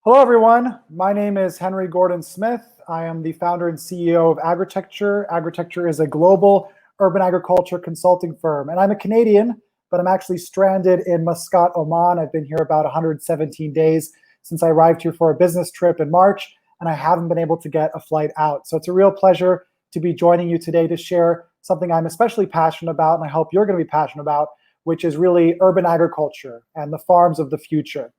Hello, everyone. My name is Henri Gordon-Smith. I am the founder and CEO of Agritecture. Agritecture is a global urban agriculture consulting firm. And I'm a Canadian, but I'm actually stranded in Muscat, Oman. I've been here about 117 days since I arrived here for a business trip in March, and I haven't been able to get a flight out. So it's a real pleasure to be joining you today to share something I'm especially passionate about, and I hope you're going to be passionate about, which is really urban agriculture and the farms of the future.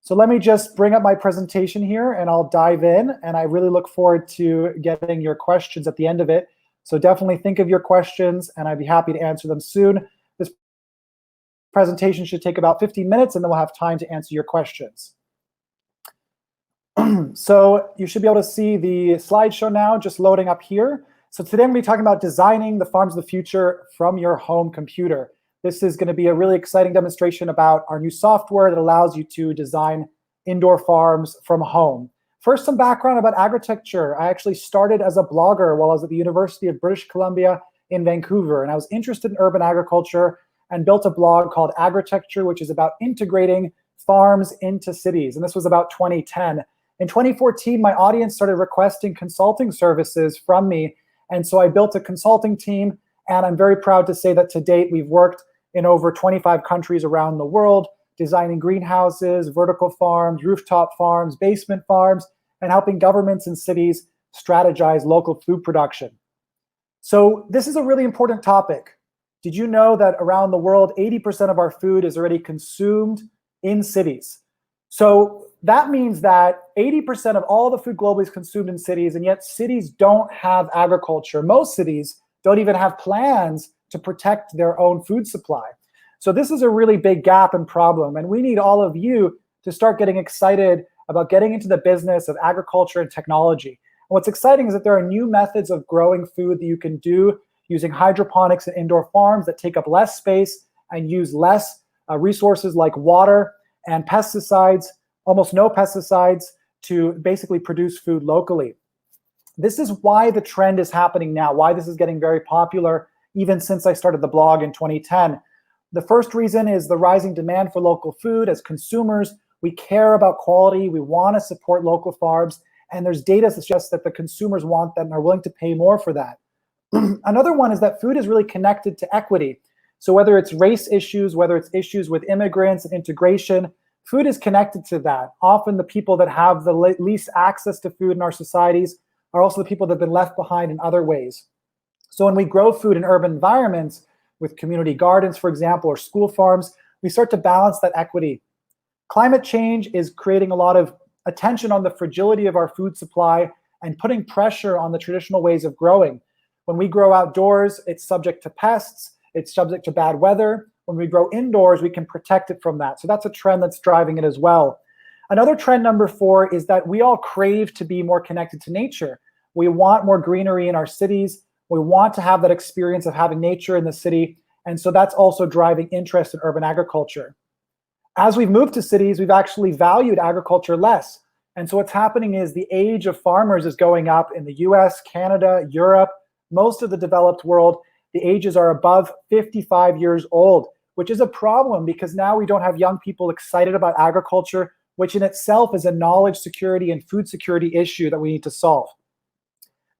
So let me just bring up my presentation here and I'll dive in, and I really look forward to getting your questions at the end of it. So definitely think of your questions and I'd be happy to answer them soon. This presentation should take about 15 minutes and then we'll have time to answer your questions. So you should be able to see the slideshow now, just loading up here. So today I'm going to be talking about designing the farms of the future from your home computer. This is going to be a really exciting demonstration about our new software that allows you to design indoor farms from home. First, some background about Agritecture. I actually started as a blogger while I was at the University of British Columbia in Vancouver, and I was interested in urban agriculture and built a blog called Agritecture, which is about integrating farms into cities, and this was about 2010. In 2014, my audience started requesting consulting services from me, and so I built a consulting team, and I'm very proud to say that to date we've worked in over 25 countries around the world, designing greenhouses, vertical farms, rooftop farms, basement farms, and helping governments and cities strategize local food production. So this is a really important topic. Did you know that around the world, 80% of our food is already consumed in cities? So that means that 80% of all the food globally is consumed in cities, and yet cities don't have agriculture. Most cities don't even have plans to protect their own food supply. So this is a really big gap and problem, and we need all of you to start getting excited about getting into the business of agriculture and technology. And what's exciting is that there are new methods of growing food that you can do using hydroponics and indoor farms that take up less space and use less resources like water and pesticides, almost no pesticides, to basically produce food locally. This is why the trend is happening now, why this is getting very popular, even since I started the blog in 2010. The first reason is the rising demand for local food. As consumers, we care about quality, we want to support local farms, and there's data that suggests that the consumers want that and are willing to pay more for that. Another one is that food is really connected to equity. So whether it's race issues, whether it's issues with immigrants and integration, food is connected to that. Often the people that have the least access to food in our societies are also the people that have been left behind in other ways. So when we grow food in urban environments, with community gardens, for example, or school farms, we start to balance that equity. Climate change is creating a lot of attention on the fragility of our food supply and putting pressure on the traditional ways of growing. When we grow outdoors, it's subject to pests, it's subject to bad weather. When we grow indoors, we can protect it from that. So that's a trend that's driving it as well. Another trend, number 4, is that we all crave to be more connected to nature. We want more greenery in our cities. We want to have that experience of having nature in the city, and so that's also driving interest in urban agriculture. As we've moved to cities, we've actually valued agriculture less, and so what's happening is the age of farmers is going up in the US, Canada, Europe, most of the developed world. The ages are above 55 years old, which is a problem because now we don't have young people excited about agriculture, which in itself is a knowledge security and food security issue that we need to solve.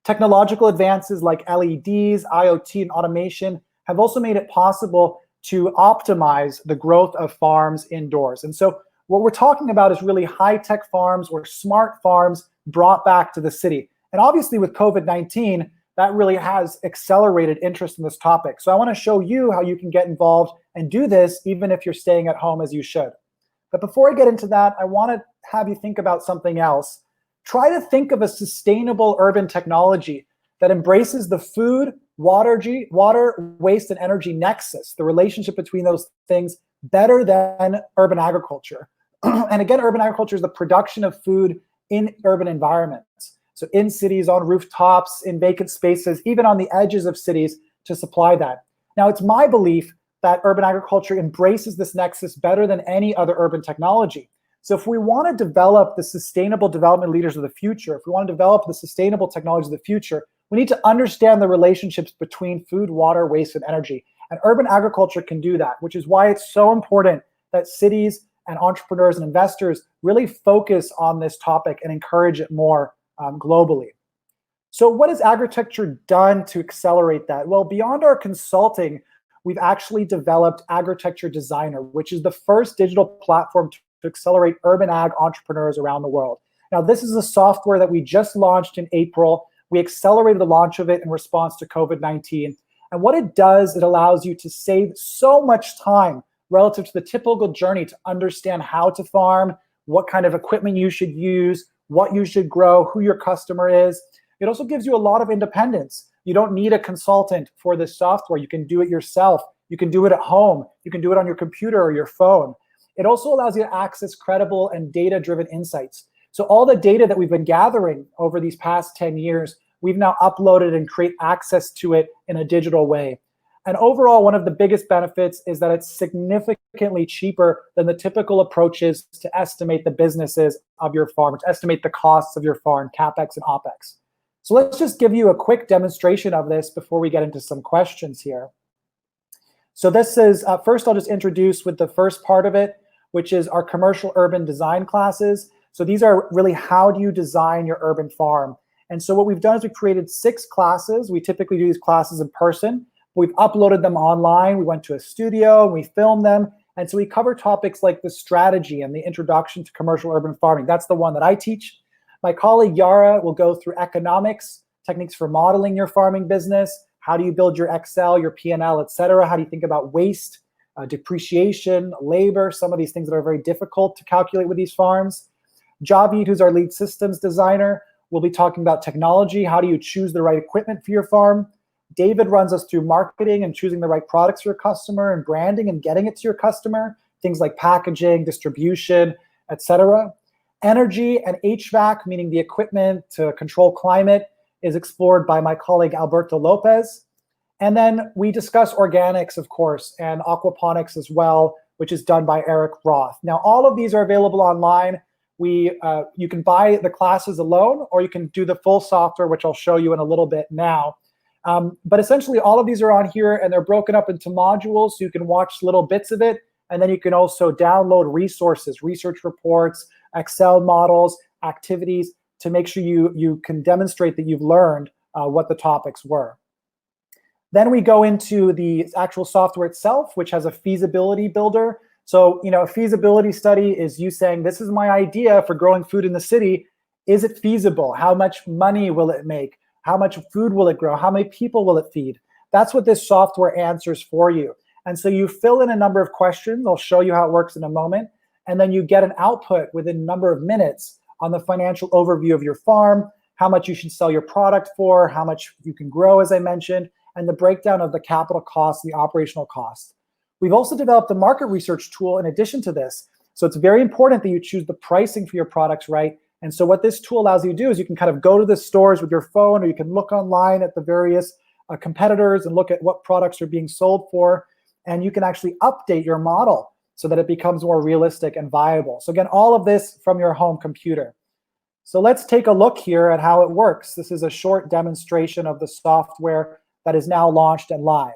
Technological advances like LEDs, IoT, and automation have also made it possible to optimize the growth of farms indoors. And so what we're talking about is really high-tech farms or smart farms brought back to the city. And obviously with COVID-19, that really has accelerated interest in this topic. So I want to show you how you can get involved and do this even if you're staying at home as you should. But before I get into that, I want to have you think about something else. Try to think of a sustainable urban technology that embraces the food, water, waste, and energy nexus, the relationship between those things, better than urban agriculture. And again, urban agriculture is the production of food in urban environments. So in cities, on rooftops, in vacant spaces, even on the edges of cities to supply that. Now, it's my belief that urban agriculture embraces this nexus better than any other urban technology. So if we want to develop the sustainable development leaders of the future, if we want to develop the sustainable technologies of the future, we need to understand the relationships between food, water, waste, and energy. And urban agriculture can do that, which is why it's so important that cities and entrepreneurs and investors really focus on this topic and encourage it more globally. So what has Agritecture done to accelerate that? Well, beyond our consulting, we've actually developed Agritecture Designer, which is the first digital platform to accelerate urban ag entrepreneurs around the world. Now, this is a software that we just launched in April. We accelerated the launch of it in response to COVID-19. And what it does, it allows you to save so much time relative to the typical journey to understand how to farm, what kind of equipment you should use, what you should grow, who your customer is. It also gives you a lot of independence. You don't need a consultant for this software. You can do it yourself. You can do it at home. You can do it on your computer or your phone. It also allows you to access credible and data-driven insights. So all the data that we've been gathering over these past 10 years, we've now uploaded and create access to it in a digital way. And overall, one of the biggest benefits is that it's significantly cheaper than the typical approaches to estimate the businesses of your farm, to estimate the costs of your farm, CapEx and OpEx. So let's just give you a quick demonstration of this before we get into some questions here. So this is, first I'll just introduce with the first part of it, which is our commercial urban design classes. So these are really how do you design your urban farm? And so what we've done is we've created 6 classes. We typically do these classes in person. We've uploaded them online. We went to a studio and we filmed them. And so we cover topics like the strategy and the introduction to commercial urban farming. That's the one that I teach. My colleague Yara will go through economics, techniques for modeling your farming business. How do you build your Excel, your P&L, et cetera? How do you think about waste, depreciation, labor, some of these things that are very difficult to calculate with these farms. Javid, who's our lead systems designer, will be talking about technology. How do you choose the right equipment for your farm? David runs us through marketing and choosing the right products for your customer and branding and getting it to your customer, things like packaging, distribution, et cetera. Energy and HVAC, meaning the equipment to control climate, is explored by my colleague Alberto Lopez. And then we discuss organics, of course, and aquaponics as well, which is done by Eric Roth. Now, all of these are available online. You can buy the classes alone, or you can do the full software, which I'll show you in a little bit now. But essentially, all of these are on here, and they're broken up into modules, so you can watch little bits of it. And then you can also download resources, research reports, Excel models, activities, to make sure you can demonstrate that you've learned what the topics were. Then we go into the actual software itself, which has a feasibility builder. So, a feasibility study is you saying, this is my idea for growing food in the city. Is it feasible? How much money will it make? How much food will it grow? How many people will it feed? That's what this software answers for you. And so you fill in a number of questions. I'll show you how it works in a moment. And then you get an output within a number of minutes on the financial overview of your farm, how much you should sell your product for, how much you can grow, as I mentioned, and the breakdown of the capital costs, the operational costs. We've also developed a market research tool in addition to this. So it's very important that you choose the pricing for your products right. And so what this tool allows you to do is you can kind of go to the stores with your phone, or you can look online at the various competitors and look at what products are being sold for. And you can actually update your model so that it becomes more realistic and viable. So again, all of this from your home computer. So let's take a look here at how it works. This is a short demonstration of the software that is now launched and live.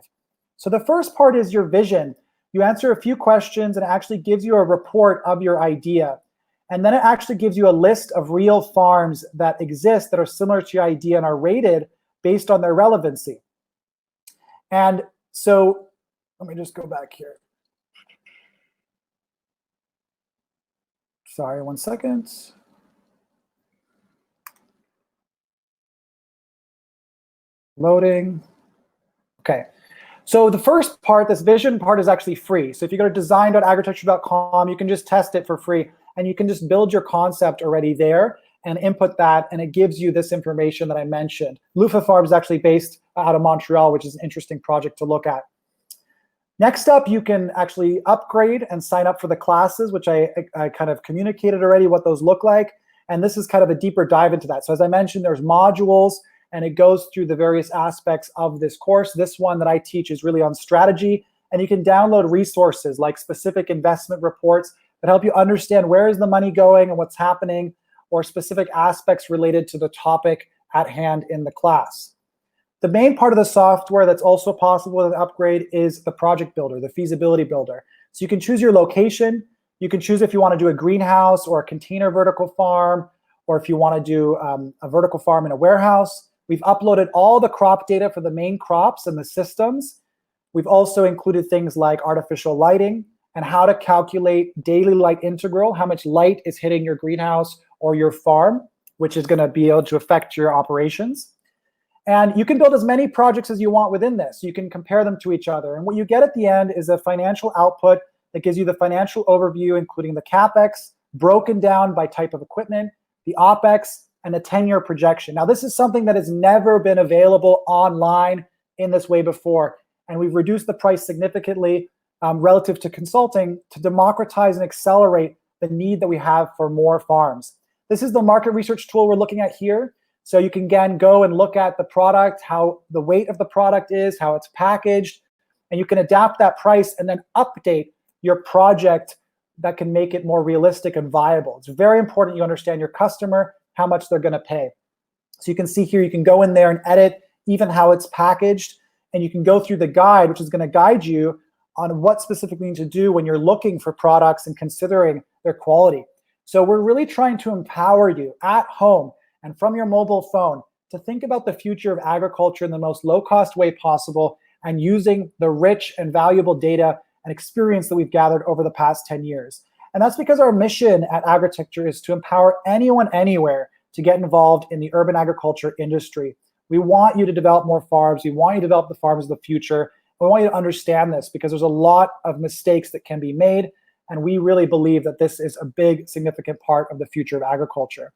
So the first part is your vision. You answer a few questions and it actually gives you a report of your idea. And then it actually gives you a list of real farms that exist that are similar to your idea and are rated based on their relevancy. And so let me just go back here. Sorry, 1 second. Loading. Okay. So the first part, this vision part, is actually free. So if you go to design.agritecture.com, you can just test it for free. And you can just build your concept already there and input that, and it gives you this information that I mentioned. Lufa Farm is actually based out of Montreal, which is an interesting project to look at. Next up, you can actually upgrade and sign up for the classes, which I kind of communicated already what those look like. And this is kind of a deeper dive into that. So as I mentioned, there's modules, and it goes through the various aspects of this course. This one that I teach is really on strategy, and you can download resources like specific investment reports that help you understand where is the money going and what's happening, or specific aspects related to the topic at hand in the class. The main part of the software that's also possible with an upgrade is the project builder, the feasibility builder. So you can choose your location, You can choose if you want to do a greenhouse or a container vertical farm, or if you want to do a vertical farm in a warehouse. We've uploaded all the crop data for the main crops and the systems. We've also included things like artificial lighting and how to calculate daily light integral, how much light is hitting your greenhouse or your farm, which is going to be able to affect your operations. And you can build as many projects as you want within this. You can compare them to each other. And what you get at the end is a financial output that gives you the financial overview, including the CapEx, broken down by type of equipment, the OpEx, and a 10-year projection. Now, this is something that has never been available online in this way before. And we've reduced the price significantly relative to consulting to democratize and accelerate the need that we have for more farms. This is the market research tool we're looking at here. So you can, again, go and look at the product, how the weight of the product is, how it's packaged, and you can adapt that price and then update your project that can make it more realistic and viable. It's very important you understand your customer, how much they're going to pay. So you can see here, you can go in there and edit even how it's packaged, and you can go through the guide, which is going to guide you on what specifically you need to do when you're looking for products and considering their quality. So we're really trying to empower you at home and from your mobile phone to think about the future of agriculture in the most low-cost way possible and using the rich and valuable data and experience that we've gathered over the past 10 years. And that's because our mission at Agritecture is to empower anyone anywhere to get involved in the urban agriculture industry. We want you to develop more farms. We want you to develop the farms of the future. We want you to understand this because there's a lot of mistakes that can be made. And we really believe that this is a big, significant part of the future of agriculture.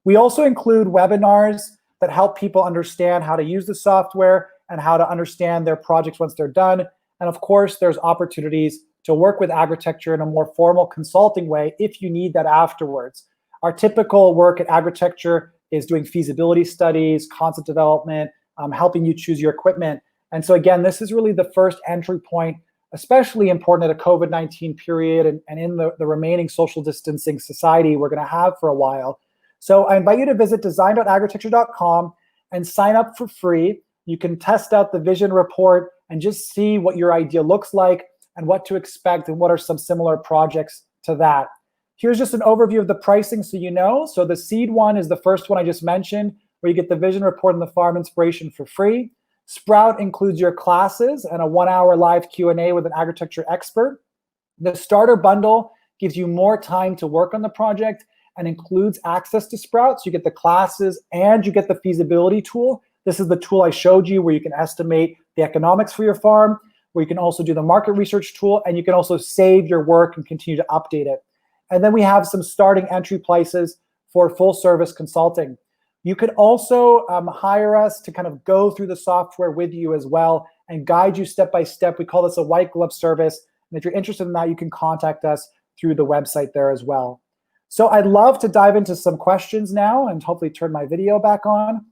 We also include webinars that help people understand how to use the software and how to understand their projects once they're done. And of course, there's opportunities to work with Agritecture in a more formal consulting way if you need that afterwards. Our typical work at Agritecture is doing feasibility studies, concept development, helping you choose your equipment. And so again, this is really the first entry point, especially important at a COVID-19 period and in the remaining social distancing society we're going to have for a while. So I invite you to visit design.agritecture.com and sign up for free. You can test out the vision report and just see what your idea looks like and what to expect and what are some similar projects to that. Here's just an overview of the pricing so you know. So the seed one is the first one I just mentioned, where you get the vision report and the farm inspiration for free. Sprout includes your classes and a 1-hour live Q&A with an Agritecture expert. The starter bundle gives you more time to work on the project and includes access to Sprout. So you get the classes and you get the feasibility tool. This is the tool I showed you where you can estimate the economics for your farm, where you can also do the market research tool, and you can also save your work and continue to update it. And then we have some starting entry prices for full service consulting. You could also hire us to kind of go through the software with you as well and guide you step by step. We call this a white glove service. And if you're interested in that, you can contact us through the website there as well. So I'd love to dive into some questions now and hopefully turn my video back on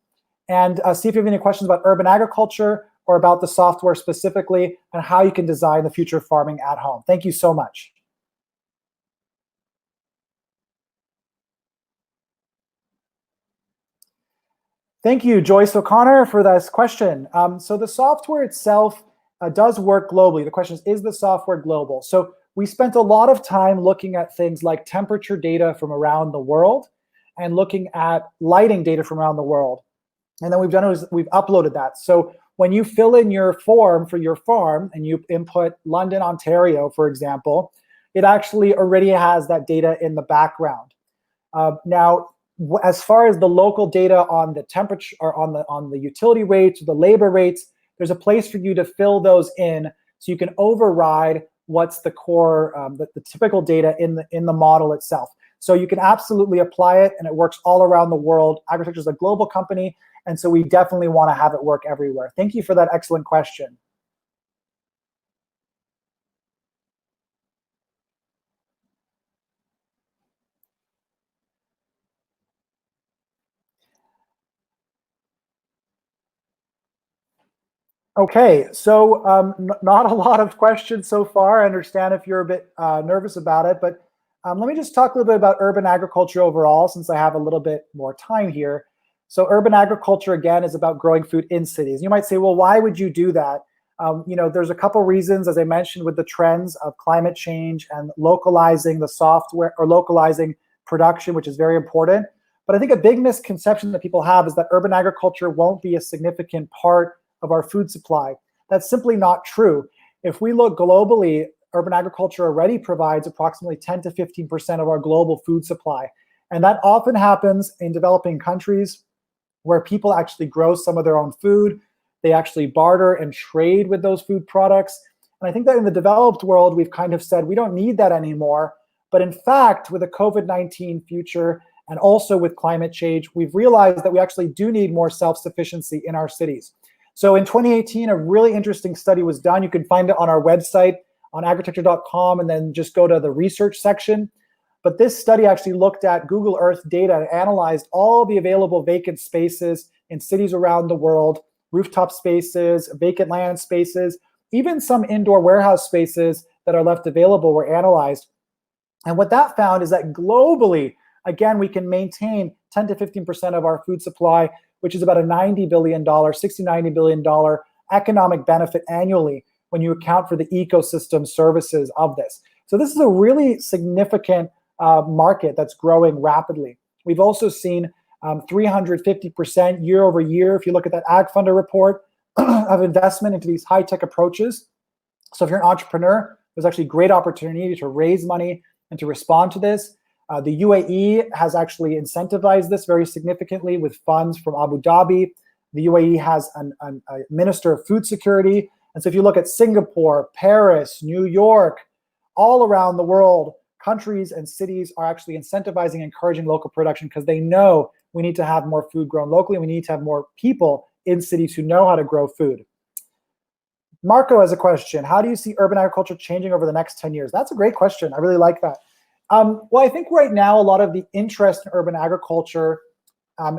and see if you have any questions about urban agriculture or about the software specifically and how you can design the future of farming at home. Thank you so much. Thank you, Joyce O'Connor, for this question. So the software itself does work globally. The question is the software global? So we spent a lot of time looking at things like temperature data from around the world and looking at lighting data from around the world. And then we've done is we've uploaded that. So when you fill in your form for your farm and you input London, Ontario, for example, it actually already has that data in the background. Now, as far as the local data on the temperature or on the utility rates, the labor rates, there's a place for you to fill those in so you can override what's the core, the typical data in the model itself. So you can absolutely apply it, and it works all around the world. Agritecture is a global company, and so we definitely want to have it work everywhere. Thank you for that excellent question. Okay, so not a lot of questions so far. I understand if you're a bit nervous about it, but let me just talk a little bit about urban agriculture overall, since I have a little bit more time here. So urban agriculture, again, is about growing food in cities. You might say, well, why would you do that? There's a couple reasons, as I mentioned, with the trends of climate change and localizing the software or localizing production, which is very important. But I think a big misconception that people have is that urban agriculture won't be a significant part of our food supply. That's simply not true. If we look globally, urban agriculture already provides approximately 10 to 15% of our global food supply. And that often happens in developing countries where people actually grow some of their own food. They actually barter and trade with those food products. And I think that in the developed world, we've kind of said we don't need that anymore. But in fact, with the COVID-19 future and also with climate change, we've realized that we actually do need more self-sufficiency in our cities. So in 2018, a really interesting study was done. You can find it on our website on agritecture.com, and then just go to the research section. But this study actually looked at Google Earth data and analyzed all the available vacant spaces in cities around the world, rooftop spaces, vacant land spaces, even some indoor warehouse spaces that are left available were analyzed. And what that found is that globally, again, we can maintain 10 to 15% of our food supply, which is about a $90 billion, $90 billion economic benefit annually when you account for the ecosystem services of this. So this is a really significant market that's growing rapidly. We've also seen 350% year over year, if you look at that Ag Funder report, of investment into these high-tech approaches. So if you're an entrepreneur, there's actually great opportunity to raise money and to respond to this. The UAE has actually incentivized this very significantly with funds from Abu Dhabi. The UAE has a minister of food security. And so if you look at Singapore, Paris, New York, all around the world, countries and cities are actually incentivizing and encouraging local production because they know we need to have more food grown locally. We need to have more people in cities who know how to grow food. Marco has a question. How do you see urban agriculture changing over the next 10 years? That's a great question. I really like that. Well, I think right now a lot of the interest in urban agriculture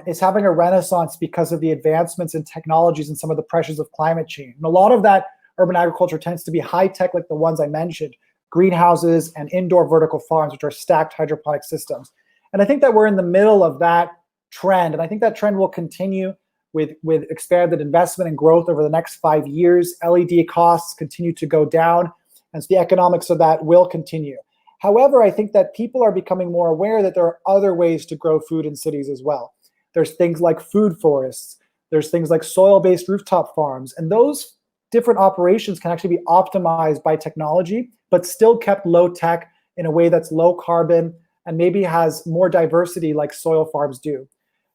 is having a renaissance because of the advancements in technologies and some of the pressures of climate change. And a lot of that urban agriculture tends to be high-tech, like the ones I mentioned, greenhouses and indoor vertical farms, which are stacked hydroponic systems. And I think that we're in the middle of that trend. And I think that trend will continue with expanded investment and growth over the next 5 years. LED costs continue to go down, and so the economics of that will continue. However, I think that people are becoming more aware that there are other ways to grow food in cities as well. There's things like food forests. There's things like soil-based rooftop farms. And those different operations can actually be optimized by technology, but still kept low tech in a way that's low carbon and maybe has more diversity like soil farms do.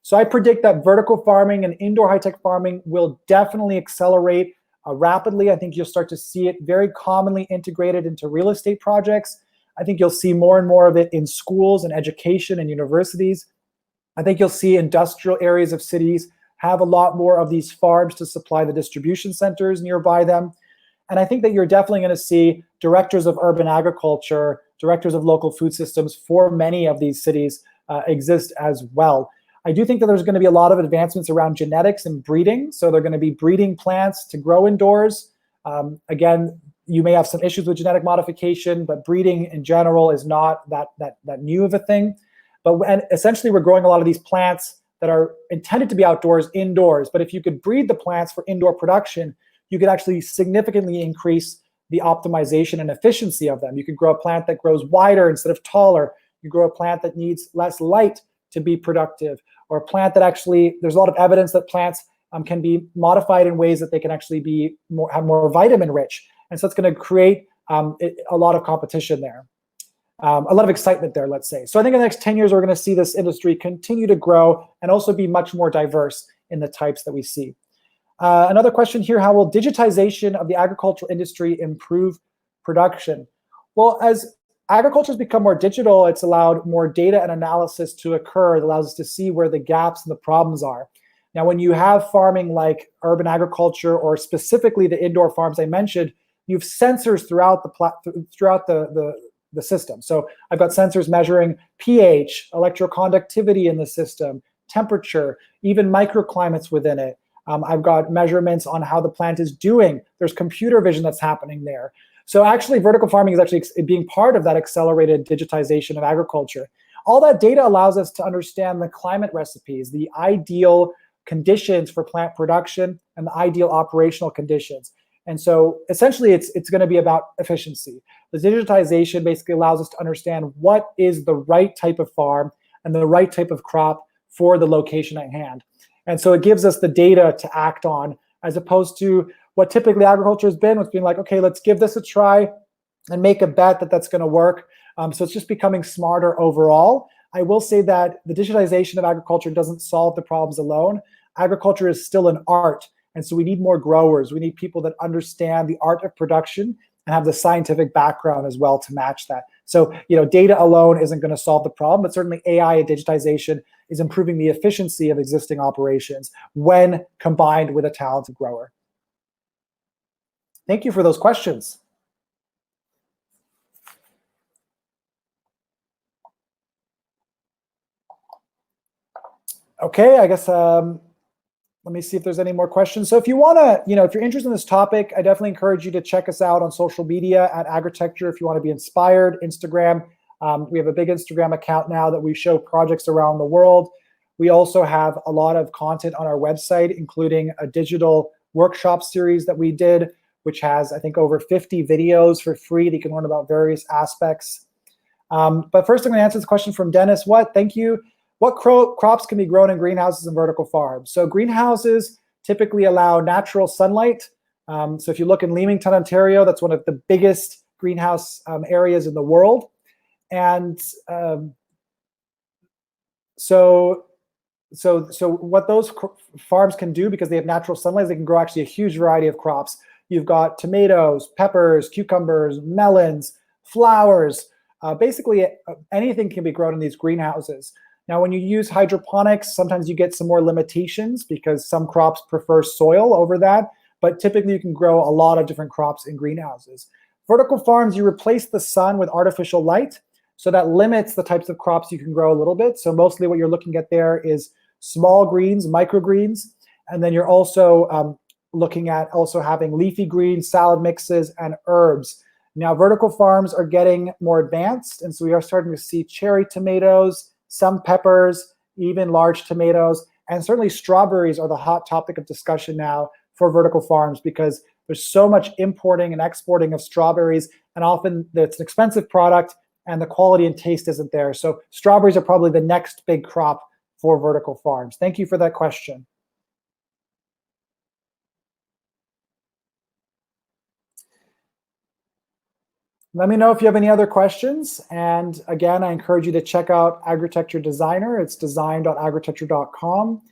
So I predict that vertical farming and indoor high-tech farming will definitely accelerate rapidly. I think you'll start to see it very commonly integrated into real estate projects. I think you'll see more and more of it in schools and education and universities. I think you'll see industrial areas of cities have a lot more of these farms to supply the distribution centers nearby them. And I think that you're definitely going to see directors of urban agriculture, directors of local food systems for many of these cities exist as well. I do think that there's going to be a lot of advancements around genetics and breeding. So they're going to be breeding plants to grow indoors. Again, you may have some issues with genetic modification, but breeding in general is not that new of a thing. And essentially, we're growing a lot of these plants that are intended to be outdoors, indoors. But if you could breed the plants for indoor production, you could actually significantly increase the optimization and efficiency of them. You could grow a plant that grows wider instead of taller. You grow a plant that needs less light to be productive, or a plant that actually, there's a lot of evidence that plants can be modified in ways that they can actually be have more vitamin rich. And so it's going to create a lot of competition there, a lot of excitement there, let's say. So I think in the next 10 years, we're going to see this industry continue to grow and also be much more diverse in the types that we see. Another question here, how will digitization of the agricultural industry improve production? Well, as agriculture has become more digital, it's allowed more data and analysis to occur. It allows us to see where the gaps and the problems are. Now, when you have farming like urban agriculture, or specifically the indoor farms I mentioned, you have sensors throughout the system. So I've got sensors measuring pH, electroconductivity in the system, temperature, even microclimates within it. I've got measurements on how the plant is doing. There's computer vision that's happening there. So actually, vertical farming is actually being part of that accelerated digitization of agriculture. All that data allows us to understand the climate recipes, the ideal conditions for plant production, and the ideal operational conditions. And so essentially it's going to be about efficiency. The digitization basically allows us to understand what is the right type of farm and the right type of crop for the location at hand. And so it gives us the data to act on, as opposed to what typically agriculture has been, with being like, okay, let's give this a try and make a bet that that's going to work. So it's just becoming smarter overall. I will say that the digitization of agriculture doesn't solve the problems alone. Agriculture is still an art. And so we need more growers. We need people that understand the art of production and have the scientific background as well to match that. So, data alone isn't going to solve the problem, but certainly AI and digitization is improving the efficiency of existing operations when combined with a talented grower. Thank you for those questions. Okay, I guess let me see if there's any more questions. So if you want to, if you're interested in this topic, I definitely encourage you to check us out on social media at Agritecture if you want to be inspired. Instagram, we have a big Instagram account now that we show projects around the world. We also have a lot of content on our website, including a digital workshop series that we did, which has, I think, over 50 videos for free that you can learn about various aspects. But first, I'm going to answer this question from Dennis. Thank you. What crops can be grown in greenhouses and vertical farms? So greenhouses typically allow natural sunlight. So if you look in Leamington, Ontario, that's one of the biggest greenhouse areas in the world. And so what those farms can do, because they have natural sunlight, they can grow actually a huge variety of crops. You've got tomatoes, peppers, cucumbers, melons, flowers. Basically, anything can be grown in these greenhouses. Now, when you use hydroponics, sometimes you get some more limitations because some crops prefer soil over that, but typically you can grow a lot of different crops in greenhouses. Vertical farms, you replace the sun with artificial light, so that limits the types of crops you can grow a little bit. So mostly what you're looking at there is small greens, microgreens, and then you're also looking at also having leafy greens, salad mixes, and herbs. Now, vertical farms are getting more advanced, and so we are starting to see cherry tomatoes, some peppers, even large tomatoes, and certainly strawberries are the hot topic of discussion now for vertical farms because there's so much importing and exporting of strawberries, and often it's an expensive product and the quality and taste isn't there. So strawberries are probably the next big crop for vertical farms. Thank you for that question. Let me know if you have any other questions. And again, I encourage you to check out Agritecture Designer. It's design.agritecture.com.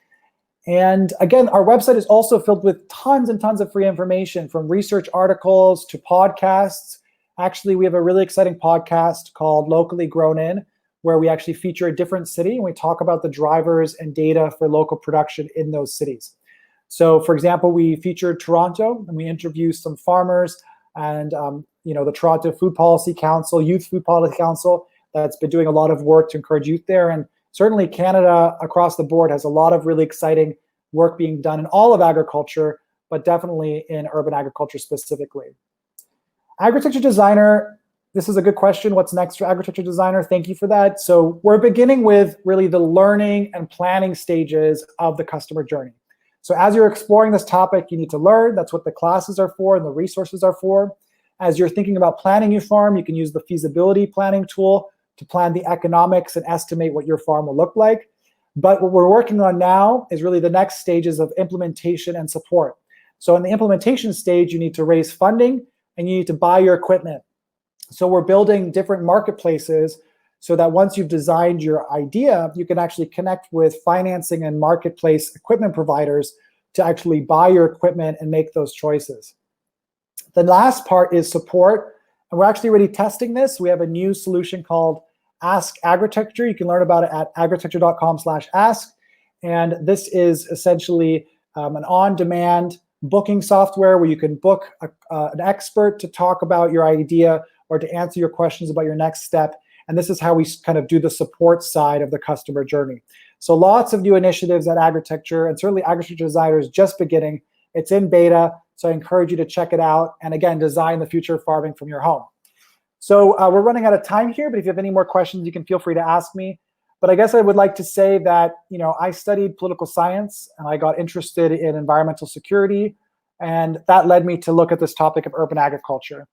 And again, our website is also filled with tons and tons of free information, from research articles to podcasts. Actually, we have a really exciting podcast called Locally Grown In, where we actually feature a different city and we talk about the drivers and data for local production in those cities. So for example, we featured Toronto and we interviewed some farmers and the Toronto Food Policy Council, Youth Food Policy Council, that's been doing a lot of work to encourage youth there. And certainly Canada across the board has a lot of really exciting work being done in all of agriculture, but definitely in urban agriculture specifically. Agritecture Designer, this is a good question. What's next for Agritecture Designer? Thank you for that. So we're beginning with really the learning and planning stages of the customer journey. So as you're exploring this topic, you need to learn. That's what the classes are for and the resources are for. As you're thinking about planning your farm, you can use the feasibility planning tool to plan the economics and estimate what your farm will look like. But what we're working on now is really the next stages of implementation and support. So in the implementation stage, you need to raise funding and you need to buy your equipment. So we're building different marketplaces so that once you've designed your idea, you can actually connect with financing and marketplace equipment providers to actually buy your equipment and make those choices. The last part is support, and we're actually already testing this. We have a new solution called Ask Agritecture. You can learn about it at agritecture.com/ask, and this is essentially an on-demand booking software where you can book an expert to talk about your idea or to answer your questions about your next step. And this is how we kind of do the support side of the customer journey. So lots of new initiatives at Agritecture, and certainly Agritecture Designer is just beginning. It's in beta, so I encourage you to check it out. And again, design the future of farming from your home. So we're running out of time here, but if you have any more questions, you can feel free to ask me. But I guess I would like to say that, I studied political science and I got interested in environmental security. And that led me to look at this topic of urban agriculture.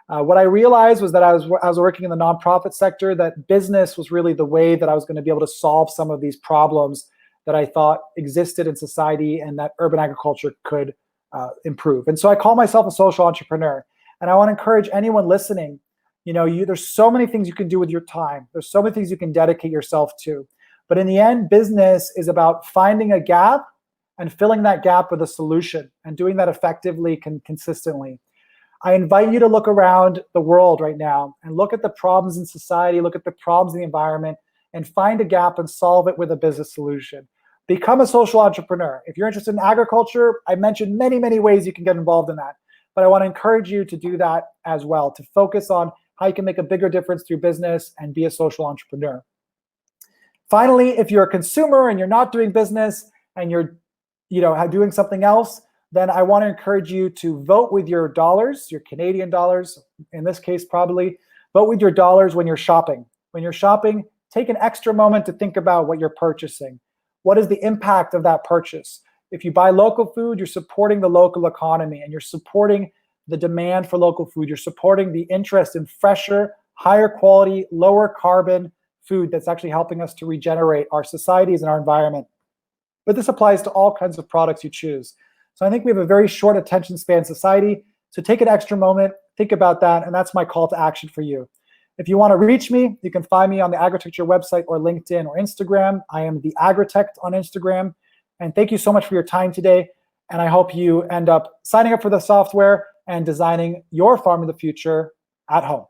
What I realized was that I was working in the nonprofit sector, that business was really the way that I was going to be able to solve some of these problems that I thought existed in society and that urban agriculture could improve. And so I call myself a social entrepreneur. And I want to encourage anyone listening, there's so many things you can do with your time. There's so many things you can dedicate yourself to. But in the end, business is about finding a gap and filling that gap with a solution and doing that effectively, consistently. I invite you to look around the world right now and look at the problems in society, look at the problems in the environment, and find a gap and solve it with a business solution. Become a social entrepreneur. If you're interested in agriculture, I mentioned many, many ways you can get involved in that. But I want to encourage you to do that as well, to focus on how you can make a bigger difference through business and be a social entrepreneur. Finally, if you're a consumer and you're not doing business and you're doing something else, then I want to encourage you to vote with your dollars, your Canadian dollars, in this case probably. Vote with your dollars when you're shopping. When you're shopping, take an extra moment to think about what you're purchasing. What is the impact of that purchase? If you buy local food, you're supporting the local economy and you're supporting the demand for local food. You're supporting the interest in fresher, higher quality, lower carbon food that's actually helping us to regenerate our societies and our environment. But this applies to all kinds of products you choose. So I think we have a very short attention span society. So take an extra moment, think about that, and that's my call to action for you. If you want to reach me, you can find me on the Agritecture website or LinkedIn or Instagram. I am the Agritect on Instagram. And thank you so much for your time today. And I hope you end up signing up for the software and designing your farm of the future at home.